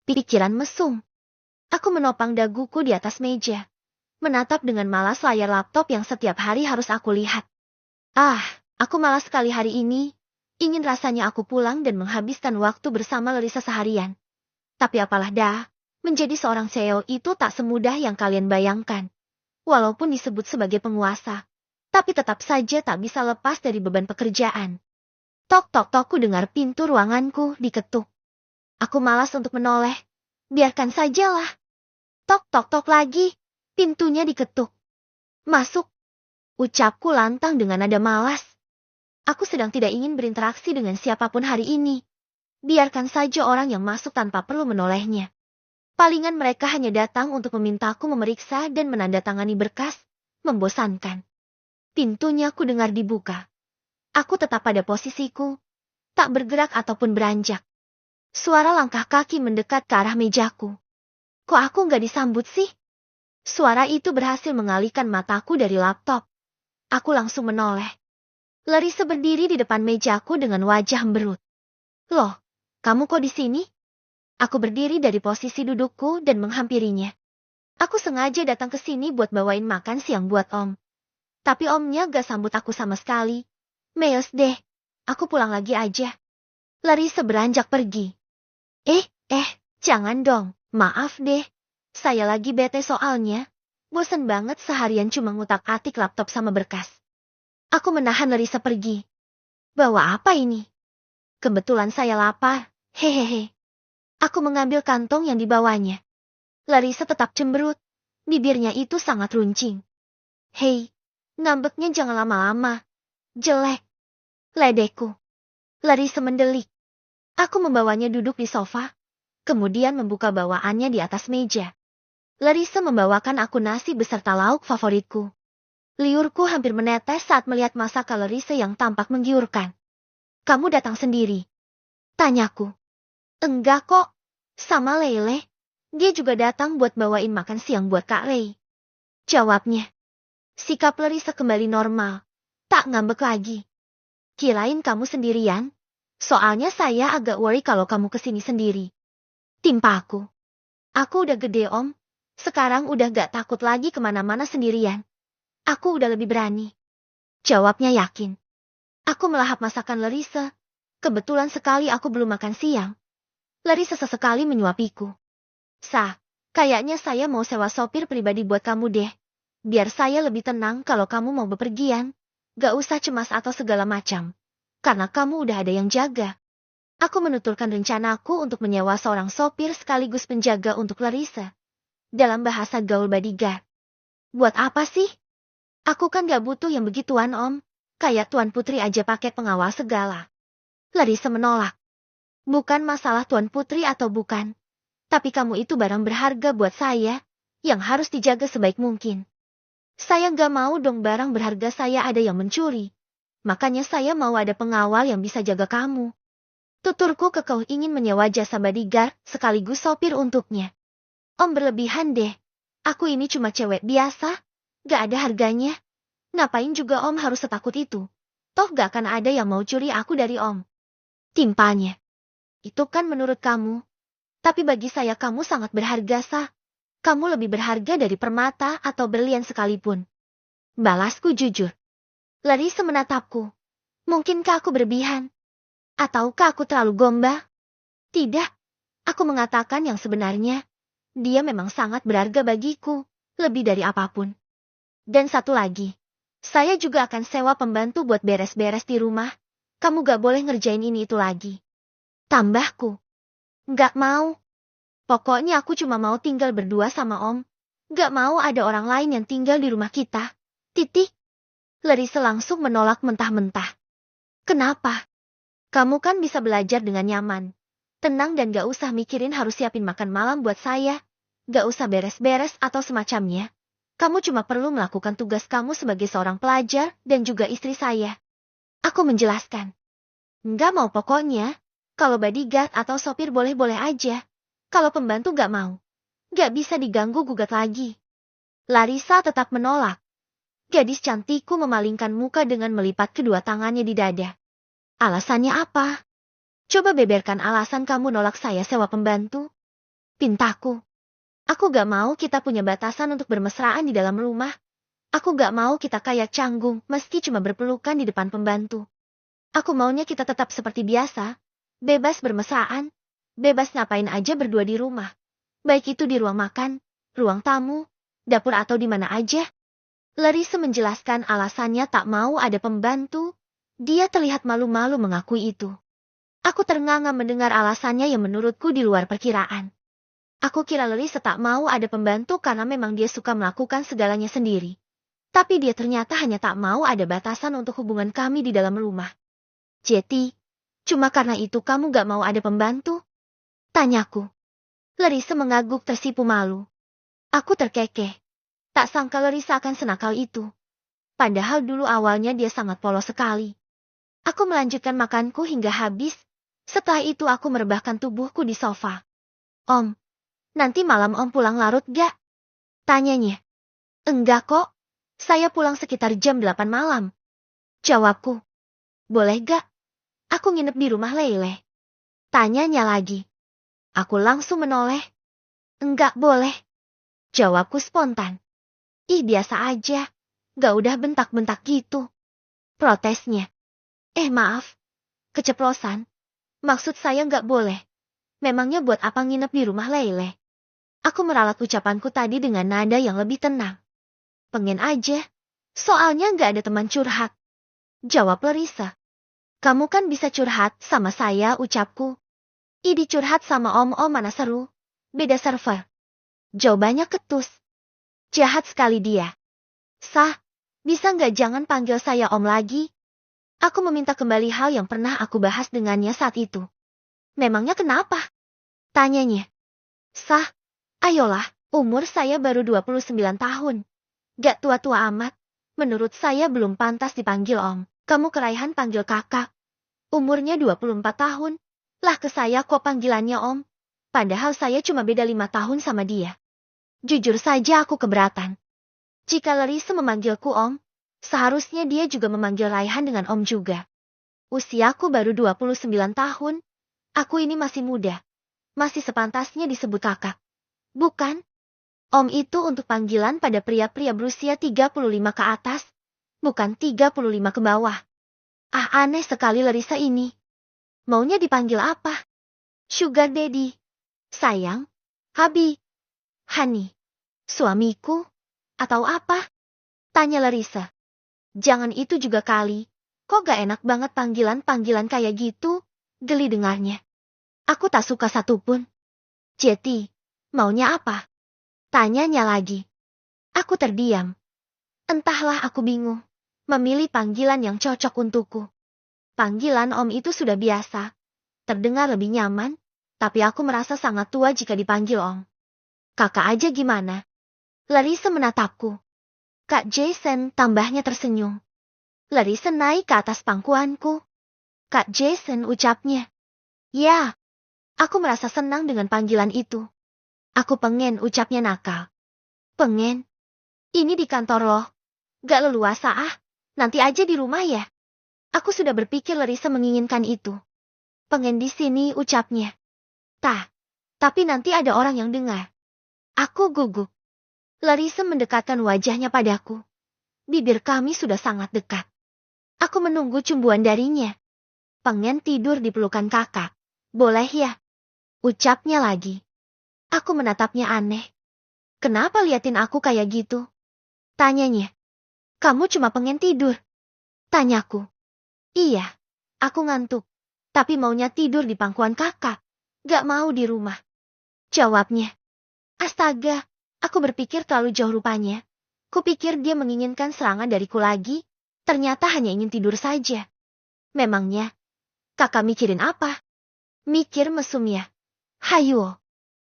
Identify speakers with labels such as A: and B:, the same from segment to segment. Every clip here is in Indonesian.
A: Pikiran mesum. Aku menopang daguku di atas meja, menatap dengan malas layar laptop yang setiap hari harus aku lihat. Aku malas sekali hari ini. Ingin rasanya aku pulang dan menghabiskan waktu bersama Larissa seharian. Tapi apalah dah, menjadi seorang CEO itu tak semudah yang kalian bayangkan. Walaupun disebut sebagai penguasa, tapi tetap saja tak bisa lepas dari beban pekerjaan. Tok tok tok, ku dengar pintu ruanganku diketuk. Aku malas untuk menoleh. Biarkan sajalah. Tok tok tok lagi. Pintunya diketuk. Masuk. Ucapku lantang dengan nada malas. Aku sedang tidak ingin berinteraksi dengan siapapun hari ini. Biarkan saja orang yang masuk tanpa perlu menolehnya. Palingan mereka hanya datang untuk memintaku memeriksa dan menandatangani berkas. Membosankan. Pintunya ku dengar dibuka. Aku tetap pada posisiku. Tak bergerak ataupun beranjak. Suara langkah kaki mendekat ke arah mejaku. Kok aku nggak disambut sih? Suara itu berhasil mengalihkan mataku dari laptop. Aku langsung menoleh. Larissa berdiri di depan mejaku dengan wajah emberut. Loh, kamu kok di sini? Aku berdiri dari posisi dudukku dan menghampirinya. Aku sengaja datang ke sini buat bawain makan siang buat Om. Tapi Omnya gak sambut aku sama sekali. Males deh, aku pulang lagi aja. Larissa beranjak pergi. Jangan dong, maaf deh. Saya lagi bete soalnya. Bosen banget seharian cuma ngutak-atik laptop sama berkas. Aku menahan Larissa pergi. Bawa apa ini? Kebetulan saya lapar, hehehe. Aku mengambil kantong yang dibawanya. Larissa tetap cemberut. Bibirnya itu sangat runcing. Hei, ngambeknya jangan lama-lama. Jelek. Ledekku. Larissa mendelik. Aku membawanya duduk di sofa. Kemudian membuka bawaannya di atas meja. Larissa membawakan aku nasi beserta lauk favoritku. Liurku hampir menetes saat melihat masakan Larissa yang tampak menggiurkan. Kamu datang sendiri? Tanyaku. Enggak kok. Sama Lele. Dia juga datang buat bawain makan siang buat Kak Ray. Jawabnya. Sikap Larissa kembali normal. Tak ngambek lagi. Kirain kamu sendirian? Soalnya saya agak worry kalau kamu kesini sendiri. Timpa aku. Aku udah gede Om. Sekarang udah gak takut lagi kemana-mana sendirian. Aku udah lebih berani. Jawabnya yakin. Aku melahap masakan Larissa. Kebetulan sekali aku belum makan siang. Larissa sesekali menyuapiku. Kayaknya saya mau sewa sopir pribadi buat kamu deh. Biar saya lebih tenang kalau kamu mau bepergian. Gak usah cemas atau segala macam. Karena kamu udah ada yang jaga. Aku menuturkan rencanaku untuk menyewa seorang sopir sekaligus penjaga untuk Larissa. Dalam bahasa gaul bodyguard. Buat apa sih? Aku kan gak butuh yang begituan Om. Kayak Tuan Putri aja paket pengawal segala. Larissa menolak. Bukan masalah Tuan Putri atau bukan. Tapi kamu itu barang berharga buat saya. Yang harus dijaga sebaik mungkin. Saya gak mau dong barang berharga saya ada yang mencuri. Makanya saya mau ada pengawal yang bisa jaga kamu. Tuturku kekeh ingin menyewa jasa bodyguard sekaligus sopir untuknya. Om berlebihan deh. Aku ini cuma cewek biasa. Gak ada harganya. Ngapain juga Om harus setakut itu? Toh gak akan ada yang mau curi aku dari Om. Timpanya. Itu kan menurut kamu. Tapi bagi saya kamu sangat berharga Kamu lebih berharga dari permata atau berlian sekalipun. Balasku jujur. Larissa menatapku. Mungkinkah aku berlebihan? Ataukah aku terlalu gombal? Tidak. Aku mengatakan yang sebenarnya. Dia memang sangat berharga bagiku. Lebih dari apapun. Dan satu lagi. Saya juga akan sewa pembantu buat beres-beres di rumah. Kamu gak boleh ngerjain ini itu lagi. Tambahku. Gak mau. Pokoknya aku cuma mau tinggal berdua sama Om. Gak mau ada orang lain yang tinggal di rumah kita. Titik. Larissa langsung menolak mentah-mentah. Kenapa? Kamu kan bisa belajar dengan nyaman. Tenang dan gak usah mikirin harus siapin makan malam buat saya. Gak usah beres-beres atau semacamnya. Kamu cuma perlu melakukan tugas kamu sebagai seorang pelajar dan juga istri saya. Aku menjelaskan. Nggak mau pokoknya. Kalau bodyguard atau sopir boleh-boleh aja. Kalau pembantu gak mau. Gak bisa diganggu-gugat lagi. Larissa tetap menolak. Gadis cantikku memalingkan muka dengan melipat kedua tangannya di dada. Alasannya apa? Coba beberkan alasan kamu nolak saya sewa pembantu. Pintaku. Aku gak mau kita punya batasan untuk bermesraan di dalam rumah. Aku gak mau kita kayak canggung, meski cuma berpelukan di depan pembantu. Aku maunya kita tetap seperti biasa. Bebas bermesraan. Bebas ngapain aja berdua di rumah. Baik itu di ruang makan, ruang tamu, dapur atau di mana aja. Larissa menjelaskan alasannya tak mau ada pembantu. Dia terlihat malu-malu mengakui itu. Aku ternganga mendengar alasannya yang menurutku di luar perkiraan. Aku kira Larissa tak mau ada pembantu karena memang dia suka melakukan segalanya sendiri. Tapi dia ternyata hanya tak mau ada batasan untuk hubungan kami di dalam rumah. Jeti, cuma karena itu kamu gak mau ada pembantu? Tanyaku. Larissa mengangguk tersipu malu. Aku terkekeh. Tak sangka Larissa akan senakal itu. Padahal dulu awalnya dia sangat polos sekali. Aku melanjutkan makanku hingga habis. Setelah itu aku merebahkan tubuhku di sofa. Om, nanti malam Om pulang larut gak? Tanyanya. Enggak kok. Saya pulang sekitar jam 8 malam. Jawabku. Boleh gak? Aku nginep di rumah Lele. Tanyanya lagi. Aku langsung menoleh. Enggak boleh. Jawabku spontan. Ih biasa aja. Gak udah bentak-bentak gitu. Protesnya. Maaf. Keceplosan. Maksud saya gak boleh. Memangnya buat apa nginep di rumah Lele? Aku meralat ucapanku tadi dengan nada yang lebih tenang. Pengen aja. Soalnya gak ada teman curhat. Jawab Larissa. Kamu kan bisa curhat sama saya, ucapku. Idi curhat sama om-om mana seru. Beda server. Jawabannya ketus. Jahat sekali dia. Sah, bisa nggak jangan panggil saya om lagi? Aku meminta kembali hal yang pernah aku bahas dengannya saat itu. Memangnya kenapa? Tanyanya. Sah, ayolah, umur saya baru 29 tahun. Gak tua-tua amat. Menurut saya belum pantas dipanggil om. Kamu keraihan panggil kakak. Umurnya 24 tahun. Lah ke saya kok panggilannya om. Padahal saya cuma beda 5 tahun sama dia. Jujur saja aku keberatan. Jika Larissa memanggilku om, seharusnya dia juga memanggil Raihan dengan om juga. Usiaku baru 29 tahun. Aku ini masih muda. Masih sepantasnya disebut kakak. Bukan? Om itu untuk panggilan pada pria-pria berusia 35 ke atas. Bukan 35 ke bawah. Ah aneh sekali Larissa ini. Maunya dipanggil apa? Sugar Daddy. Sayang. Habi. Honey. Suamiku. Atau apa? Tanya Larissa. Jangan itu juga kali. Kok gak enak banget panggilan-panggilan kayak gitu? Geli dengarnya. Aku tak suka satupun. Jeti. Maunya apa? Tanyanya lagi. Aku terdiam. Entahlah aku bingung. Memilih panggilan yang cocok untukku. Panggilan om itu sudah biasa. Terdengar lebih nyaman. Tapi aku merasa sangat tua jika dipanggil om. Kakak aja gimana? Larissa menatapku. Kak Jason tambahnya tersenyum. Larissa naik ke atas pangkuanku. Kak Jason ucapnya. Ya. Aku merasa senang dengan panggilan itu. Aku pengen ucapnya nakal. Pengen? Ini di kantor loh. Gak leluasa ah. Nanti aja di rumah ya. Aku sudah berpikir Larissa menginginkan itu. Pengen di sini ucapnya. Tapi nanti ada orang yang dengar. Aku gugup. Larissa mendekatkan wajahnya padaku. Bibir kami sudah sangat dekat. Aku menunggu cumbuan darinya. Pengen tidur di pelukan kakak. Boleh ya? Ucapnya lagi. Aku menatapnya aneh. Kenapa liatin aku kayak gitu? Tanyanya. Kamu cuma pengen tidur? Tanyaku. Iya, aku ngantuk. Tapi maunya tidur di pangkuan kakak. Gak mau di rumah. Jawabnya. Astaga, aku berpikir terlalu jauh rupanya. Kupikir dia menginginkan serangan dariku lagi. Ternyata hanya ingin tidur saja. Memangnya, kakak mikirin apa? Mikir mesumnya. Hayo.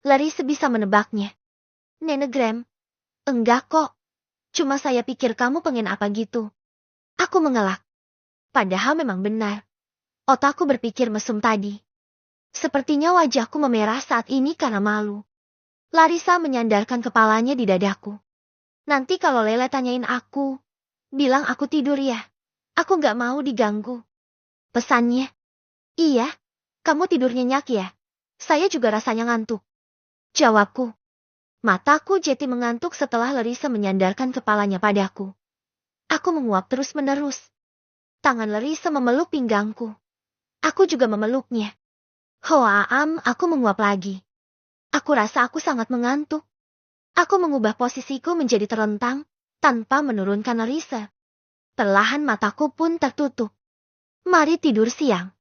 A: Larissa bisa menebaknya. Nenegram. Enggak kok. Cuma saya pikir kamu pengen apa gitu. Aku mengelak. Padahal memang benar. Otakku berpikir mesum tadi. Sepertinya wajahku memerah saat ini karena malu. Larissa menyandarkan kepalanya di dadaku. Nanti kalau Lele tanyain aku, bilang aku tidur ya. Aku gak mau diganggu. Pesannya. Iya, kamu tidur nyenyak ya. Saya juga rasanya ngantuk. Jawabku. Mataku jadi mengantuk setelah Larissa menyandarkan kepalanya padaku. Aku menguap terus-menerus. Tangan Larissa memeluk pinggangku. Aku juga memeluknya. Aku menguap lagi. Aku rasa aku sangat mengantuk. Aku mengubah posisiku menjadi terlentang, tanpa menurunkan Larissa. Perlahan mataku pun tertutup. Mari tidur siang.